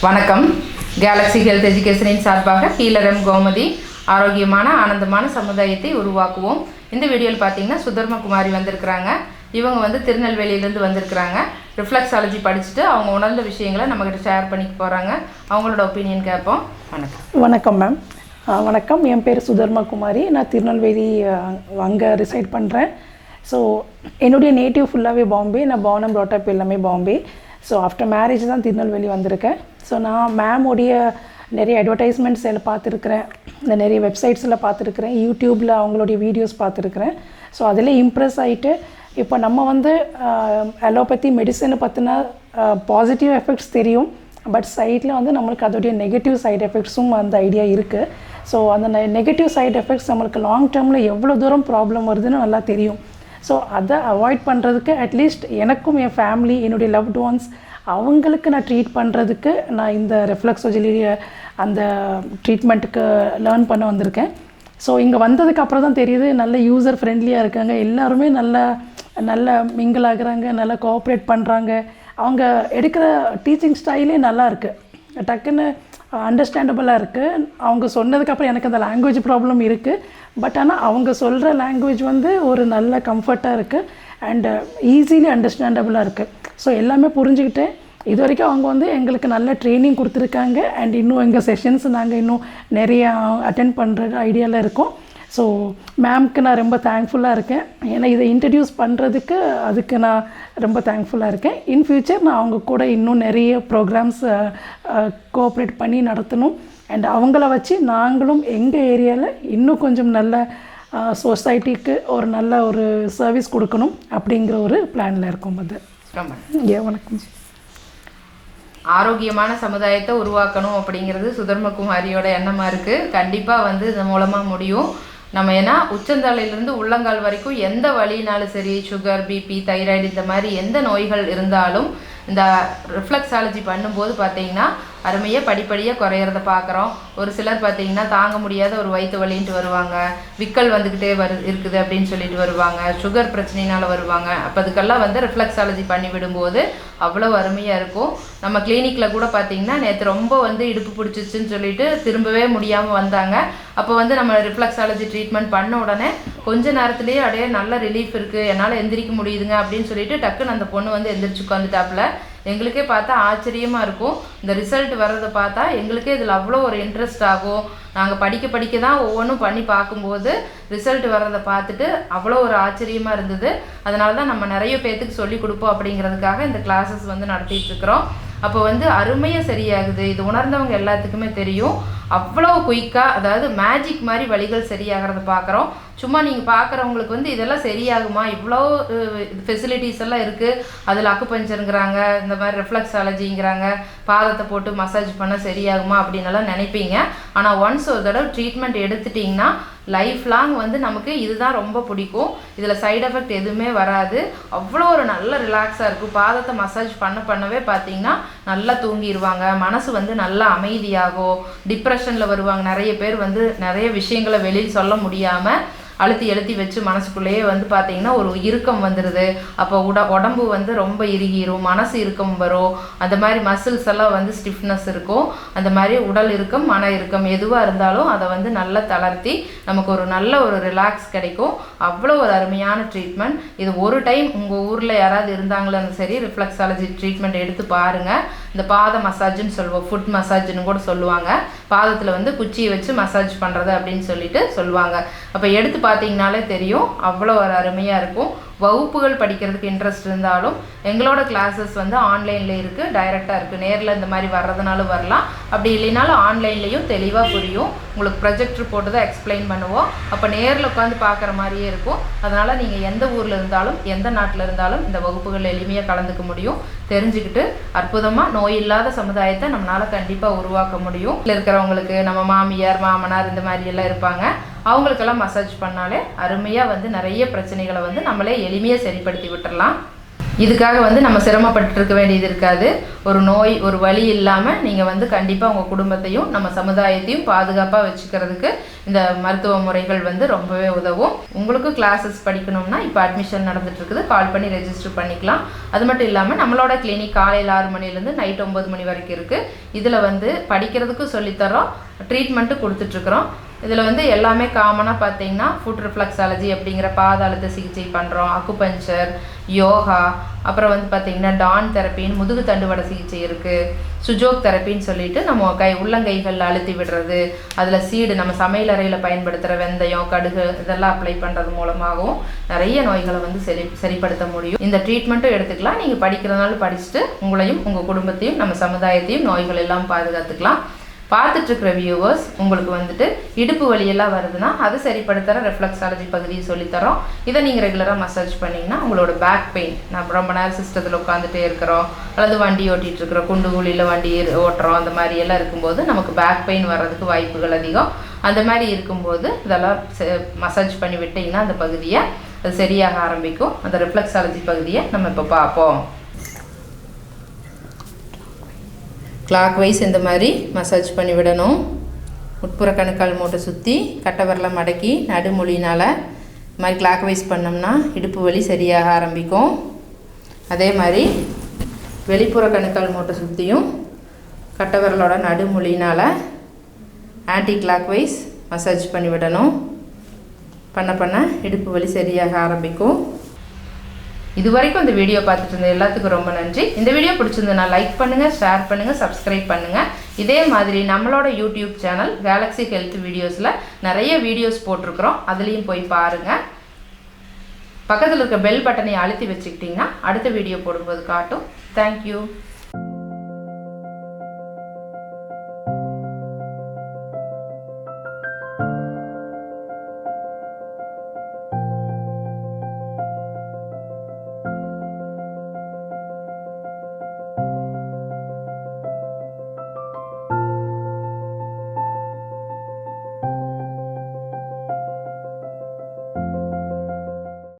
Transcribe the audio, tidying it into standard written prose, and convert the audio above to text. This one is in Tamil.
வணக்கம். கேலக்ஸி ஹெல்த் எஜுகேஷனின் சார்பாக ஹீலர் எம் கோமதி ஆரோக்கியமான ஆனந்தமான சமுதாயத்தை உருவாக்குவோம். இந்த வீடியோவில் பார்த்தீங்கன்னா சுதர்மகுமாரி வந்திருக்கிறாங்க. இவங்க வந்து திருநெல்வேலியிலேருந்து வந்திருக்கிறாங்க. ரிஃப்ளெக்ஸாலஜி படிச்சுட்டு அவங்க உணர்ந்த விஷயங்களை நம்மக்கிட்ட ஷேர் பண்ணிக்க போகிறாங்க. அவங்களோட ஒப்பீனியன் கேட்போம். வணக்கம். வணக்கம் மேம். வணக்கம். என் பேர் சுதர்மகுமாரி. நான் திருநெல்வேலி அங்கே ரிசைட் பண்ணுறேன். ஸோ என்னுடைய நேட்டிவ் ஃபுல்லாகவே பாம்பே. நான் பார்ன் அண்ட் brought up எல்லாமே பாம்பே. ஸோ ஆஃப்டர் மேரேஜ் தான் திருநெல்வேலி வந்திருக்கேன். ஸோ நான் மேமுடைய நிறைய அட்வர்டைஸ்மெண்ட்ஸ் எல்லாம் பார்த்துருக்குறேன், இந்த நிறைய வெப்சைட்ஸில் பார்த்துருக்குறேன், யூடியூப்பில் அவங்களுடைய வீடியோஸ் பார்த்துருக்குறேன். ஸோ அதில் இம்ப்ரெஸ் ஆகிட்டு இப்போ நம்ம வந்து அலோபதி மெடிசனை பற்றின பாசிட்டிவ் எஃபெக்ட்ஸ் தெரியும், பட் சைடில் வந்து நம்மளுக்கு அதோடைய நெகட்டிவ் சைடு எஃபெக்ட்ஸும் அந்த ஐடியா இருக்குது. ஸோ அந்த நெகட்டிவ் சைடு எஃபெக்ட்ஸ் நம்மளுக்கு லாங் டேர்மில் எவ்வளோ தூரம் ப்ராப்ளம் வருதுன்னு நல்லா தெரியும். ஸோ அதை அவாய்ட் பண்ணுறதுக்கு அட்லீஸ்ட் எனக்கும் என் ஃபேமிலி, என்னுடைய லவ்ட் ஒன்ஸ், அவங்களுக்கு நான் ட்ரீட் பண்ணுறதுக்கு நான் இந்த ரெஃப்ளெக்ஸாலஜி அந்த ட்ரீட்மெண்ட்டுக்கு லேர்ன் பண்ண வந்திருக்கேன். ஸோ இங்கே வந்ததுக்கு அப்புறம் தான் தெரியுது நல்ல யூசர் ஃப்ரெண்ட்லியாக இருக்காங்க, எல்லாருமே நல்ல மிங்கிள் ஆகுறாங்க, நல்லா கோஆப்ரேட் பண்ணுறாங்க. அவங்க எடுக்கிற டீச்சிங் ஸ்டைலே நல்லா இருக்குது, டக்குன்னு அண்டர்ஸ்டாண்டபுளாக இருக்குது. அவங்க சொன்னதுக்கப்புறம் எனக்கு அந்த லாங்குவேஜ் ப்ராப்ளம் இருக்குது, பட் ஆனால் அவங்க சொல்கிற லாங்குவேஜ் வந்து ஒரு நல்ல கம்ஃபர்ட்டாக இருக்குது அண்டு ஈஸிலி அண்டர்ஸ்டாண்டபுளாக இருக்குது. ஸோ எல்லாமே புரிஞ்சுக்கிட்டேன். இது வரைக்கும் அவங்க வந்து எங்களுக்கு நல்ல ட்ரைனிங் கொடுத்துருக்காங்க அண்ட் இன்னும் எங்கள் செஷன்ஸ் நாங்கள் இன்னும் நிறையா அட்டென்ட் பண்ணுற ஐடியாவில் இருக்கோம். ஸோ மேம்க்கு நான் ரொம்ப தேங்க்ஃபுல்லாக இருக்கேன். ஏன்னா இதை இன்ட்ரடியூஸ் பண்ணுறதுக்கு அதுக்கு நான் ரொம்ப தேங்க்ஃபுல்லாக இருக்கேன். இன் ஃப்யூச்சர் நான் அவங்க கூட இன்னும் நிறைய ப்ரோக்ராம்ஸ் கோஆப்ரேட் பண்ணி நடத்தணும் அண்ட் அவங்கள வச்சு நாங்களும் எங்கள் ஏரியாவில் இன்னும் கொஞ்சம் நல்ல சொசைட்டிக்கு ஒரு நல்ல ஒரு சர்வீஸ் கொடுக்கணும் அப்படிங்கிற ஒரு பிளானில் இருக்கும். அது வணக்கம். ஆரோக்கியமான சமுதாயத்தை உருவாக்கணும் அப்படிங்கிறது சுதர்மகுமாரியோட எண்ணமாக இருக்குது. கண்டிப்பாக வந்து இது மூலமாக முடியும். நம்ம ஏன்னா உச்சந்தலையிலேருந்து உள்ளங்கால் வரைக்கும் எந்த வலினாலும் சரி, சுகர், பிபி, தைராய்டு, இந்த மாதிரி எந்த நோய்கள் இருந்தாலும் இந்த ரிஃப்ளெக்ஸாலஜி பண்ணும்போது பார்த்தீங்கன்னா அருமையாக படிப்படியாக குறையிறத பார்க்குறோம். ஒரு சிலர் பார்த்தீங்கன்னா தாங்க முடியாத ஒரு வயிற்று வலின்ட்டு வருவாங்க, விக்கல் வந்துக்கிட்டே இருக்குது அப்படின்னு சொல்லிட்டு வருவாங்க, சுகர் பிரச்சனையினால் வருவாங்க. அப்போ அதுக்கெல்லாம் வந்து ரிஃப்ளெக்ஸாலஜி பண்ணி விடும்போது அவ்வளோ அருமையாக இருக்கும். நம்ம கிளினிக்கில் கூட பார்த்தீங்கன்னா நேற்று ரொம்ப வந்து இடுப்பு பிடிச்சிச்சுன்னு சொல்லிட்டு திரும்பவே முடியாமல் வந்தாங்க. அப்போ வந்து நம்ம ரிஃப்ளெக்ஸாலஜி ட்ரீட்மெண்ட் பண்ண உடனே கொஞ்ச நேரத்துலேயே அப்படியே நல்ல ரிலீஃப் இருக்குது, என்னால் எந்திரிக்க முடியுதுங்க அப்படின்னு சொல்லிட்டு டக்குன்னு அந்த பொண்ணு வந்து எந்திரிச்சு உட்காந்துட்டாப்புல. எங்களுக்கே பார்த்தா ஆச்சரியமாக இருக்கும். இந்த ரிசல்ட் வர்றதை பார்த்தா எங்களுக்கே இதில் அவ்வளோ ஒரு இன்ட்ரெஸ்ட் ஆகும். நாங்கள் படிக்க தான் ஒவ்வொன்றும் பண்ணி பார்க்கும்போது ரிசல்ட் வர்றதை பார்த்துட்டு அவ்வளோ ஒரு ஆச்சரியமாக இருந்தது. அதனால தான் நம்ம நிறைய பேர்த்துக்கு சொல்லி கொடுப்போம் அப்படிங்கிறதுக்காக இந்த கிளாஸஸ் வந்து நடத்திட்டுருக்குறோம். அப்போ வந்து அருமையாக சரியாகுது. இது உணர்ந்தவங்க எல்லாத்துக்குமே தெரியும். அவ்வளோ குயிக்காக, அதாவது மேஜிக் மாதிரி வலிகள் சரியாகிறத பார்க்குறோம். சும்மா நீங்கள் பார்க்குறவங்களுக்கு வந்து இதெல்லாம் சரியாகுமா, இவ்வளோ ஃபெசிலிட்டிஸ் எல்லாம் இருக்குது, அதில் அக்குபஞ்சருங்கிறாங்க, இந்த மாதிரி ரெஃப்ளெக்ஸாலஜிங்கிறாங்க, பாதத்தை போட்டு மசாஜ் பண்ண சரியாகுமா அப்படின்னலாம் நினைப்பீங்க. ஆனால் ஒன்ஸ் ஒரு தடவை ட்ரீட்மெண்ட் எடுத்துட்டிங்கன்னா லைஃப் லாங் வந்து நமக்கு இதுதான் ரொம்ப பிடிக்கும். இதில் சைடு எஃபெக்ட் எதுவுமே வராது. அவ்வளோ ஒரு நல்ல ரிலாக்ஸாக இருக்கும். பாதத்தை மசாஜ் பண்ணவே பார்த்தீங்கன்னா நல்லா தூங்கிடுவாங்க, மனசு வந்து நல்லா அமைதியாகும். டிப்ரெஷனில் வருவாங்க நிறைய பேர், வந்து நிறைய விஷயங்களை வெளியில் சொல்ல முடியாமல் அழுத்தி வச்சு மனசுக்குள்ளேயே வந்து பார்த்தீங்கன்னா ஒரு இறுக்கம் வந்துடுது. அப்போ உடம்பு வந்து ரொம்ப இறுகிரும், மனசு இறுக்கம் வரும். அந்த மாதிரி மசில்ஸ் எல்லாம் வந்து ஸ்டிஃப்னஸ் இருக்கும். அந்த மாதிரி உடல் இறுக்கம், மன இறுக்கம் எதுவாக இருந்தாலும் அதை வந்து நல்லா தளர்த்தி நமக்கு ஒரு நல்ல ஒரு ரிலாக்ஸ் கிடைக்கும். அவ்வளோ ஒரு அருமையான ட்ரீட்மெண்ட். இது ஒரு டைம் உங்கள் ஊரில் யாராவது இருந்தாங்களும் சரி ரிஃப்ளெக்ஸாலஜி ட்ரீட்மெண்ட் எடுத்து பாருங்கள். இந்த பாத மசாஜ்னு சொல்லுவோம், ஃபுட் மசாஜ்னு கூட சொல்லுவாங்க. பாதத்தில் வந்து குச்சியை வச்சு மசாஜ் பண்ணுறது அப்படின்னு சொல்லிட்டு சொல்லுவாங்க. அப்போ எடுத்து பார்த்தீங்கனாலே தெரியும், அவ்வளோ ஒரு அருமையாக இருக்கும். வகுப்புகள் படிக்கிறதுக்கு இன்ட்ரெஸ்ட் இருந்தாலும் எங்களோட கிளாஸஸ் வந்து ஆன்லைனில் இருக்குது, டைரெக்டாக இருக்குது. நேரில் இந்த மாதிரி வர்றதுனாலும் வரலாம், அப்படி இல்லைனாலும் ஆன்லைன்லேயும் தெளிவாக புரியும். உங்களுக்கு ப்ரொஜெக்டர் போட்டு தான் எக்ஸ்பிளைன் பண்ணுவோம். அப்போ நேரில் உட்காந்து பார்க்குற மாதிரியே இருக்கும். அதனால் நீங்கள் எந்த ஊரில் இருந்தாலும் எந்த நாட்டில் இருந்தாலும் இந்த வகுப்புகள் எளிமையாக கலந்துக்க முடியும். தெரிஞ்சுக்கிட்டு அற்புதமாக நோய் இல்லாத சமுதாயத்தை நம்மளால் கண்டிப்பாக உருவாக்க முடியும். இதில் இருக்கிறவங்களுக்கு நம்ம மாமியார், மாமனார் இந்த மாதிரி எல்லாம் இருப்பாங்க, அவங்களுக்கெல்லாம் மசாஜ் பண்ணாலே அருமையாக வந்து நிறைய பிரச்சனைகளை வந்து நம்மளே எளிமையாக சரிப்படுத்தி விட்டுடலாம். இதுக்காக வந்து நம்ம சிரமப்பட்டு இருக்க வேண்டியது இருக்காது. ஒரு நோய் ஒரு வலி இல்லாமல் நீங்கள் வந்து கண்டிப்பாக உங்கள் குடும்பத்தையும் நம்ம சமுதாயத்தையும் பாதுகாப்பாக வச்சுக்கிறதுக்கு இந்த மருத்துவ முறைகள் வந்து ரொம்பவே உதவும். உங்களுக்கு கிளாஸஸ் படிக்கணும்னா இப்போ அட்மிஷன் நடந்துட்டு இருக்குது, கால் பண்ணி ரெஜிஸ்டர் பண்ணிக்கலாம். அது மட்டும் இல்லாமல் நம்மளோட கிளினிக் காலையில் 6 மணிலேருந்து நைட் 9 மணி வரைக்கும் இருக்குது. இதில் வந்து படிக்கிறதுக்கும் சொல்லித்தரோம், ட்ரீட்மெண்ட்டு கொடுத்துட்ருக்குறோம். இதில் வந்து எல்லாமே காமனாக பார்த்தீங்கன்னா ஃபுட் ரிஃப்ளெக்ஸாலஜி அப்படிங்கிற பாத அழுத்த சிகிச்சை பண்ணுறோம், அக்குபஞ்சர், யோகா, அப்புறம் வந்து பார்த்திங்கன்னா டான் தெரப்பின்னு முதுகு தண்டுவட சிகிச்சை இருக்குது, சுஜோக் தெரப்பின்னு சொல்லிட்டு நம்ம உள்ளங்கைகளில் அழுத்தி விடுறது, அதில் சீடு நம்ம சமையல் அறையில் பயன்படுத்துகிற வெந்தயம், கடுகு இதெல்லாம் அப்ளை பண்ணுறது மூலமாகவும் நிறைய நோய்களை வந்து சரிப்படுத்த முடியும். இந்த ட்ரீட்மெண்ட்டும் எடுத்துக்கலாம். நீங்கள் படிக்கிறதுனால படிச்சுட்டு உங்களையும் உங்கள் குடும்பத்தையும் நம்ம சமுதாயத்தையும் நோய்கள் எல்லாம் பாதுகாத்துக்கலாம். பார்த்துட்ருக்கிற வியூவர்ஸ், உங்களுக்கு வந்துட்டு இடுப்பு வலியெல்லாம் வருதுன்னா அதை சரிப்படுத்துகிற ரெஃப்ளெக்ஸாலஜி பகுதியை சொல்லித்தரோம். இதை நீங்கள் ரெகுலராக மசாஜ் பண்ணிங்கன்னா உங்களோட பேக் பெயின், நம்ம ரொம்ப நேரம் சிஸ்டத்தில் உட்காந்துட்டே இருக்கிறோம் அல்லது வண்டி ஓட்டிகிட்டு இருக்கிறோம், குண்டு குழியில் வண்டி ஓட்டுறோம், அந்த மாதிரி எல்லாம் இருக்கும்போது நமக்கு பேக் பெயின் வர்றதுக்கு வாய்ப்புகள் அதிகம். அந்த மாதிரி இருக்கும்போது இதெல்லாம் மசாஜ் பண்ணி விட்டிங்கன்னா அந்த பகுதியை அது சரியாக ஆரம்பிக்கும். அந்த ரெஃப்ளெக்ஸாலஜி பகுதியை நம்ம இப்போ பார்ப்போம். கிளாக் வைஸ் இந்த மாதிரி மசாஜ் பண்ணி விடணும். உட்புற கணுக்கால் மூட்டை சுற்றி கட்டை விரலை மடக்கி நடுமொழினால் இந்த மாதிரி கிளாக் வைஸ் பண்ணோம்னா இடுப்பு வலி சரியாக ஆரம்பிக்கும். அதே மாதிரி வெளிப்புற கணுக்கால் மூட்டை சுற்றியும் கட்டை விரலோட நடுமொழினால் ஆன்டி கிளாக் வைஸ் மசாஜ் பண்ணி விடணும். பண்ண இடுப்பு வலி சரியாக ஆரம்பிக்கும். இது வரைக்கும் இந்த வீடியோ பார்த்துட்டு இருந்த எல்லாத்துக்கும் ரொம்ப நன்றி. இந்த வீடியோ பிடிச்சிருந்ததுன்னா லைக் பண்ணுங்கள், ஷேர் பண்ணுங்கள், சப்ஸ்கிரைப் பண்ணுங்கள். இதே மாதிரி நம்மளோட யூடியூப் சேனல் கேலக்ஸி ஹெல்த் வீடியோஸில் நிறைய வீடியோஸ் போட்டிருக்கிறோம், அதுலேயும் போய் பாருங்கள். பக்கத்தில் இருக்க பெல் பட்டனை அழுத்தி வச்சுக்கிட்டிங்கன்னா அடுத்த வீடியோ போடும்போது காட்டும். தேங்க்யூ.